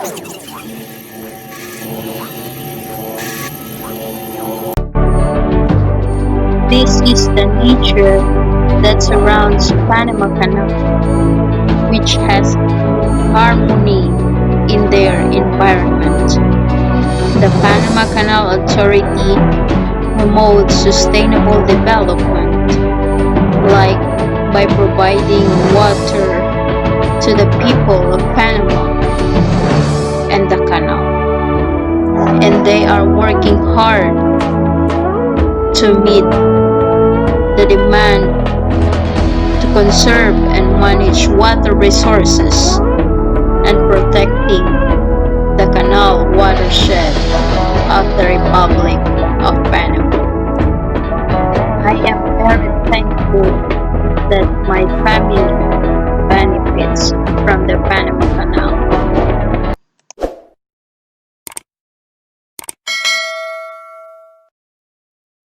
This is the nature that surrounds Panama Canal, which has harmony in their environment. The Panama Canal Authority promotes sustainable development, like by providing water to the people of Panama and the canal. And they are working hard to meet the demand to conserve and manage water resources and protecting the canal watershed of the Republic of Panama. I am very thankful that my family benefits from the Panama Canal.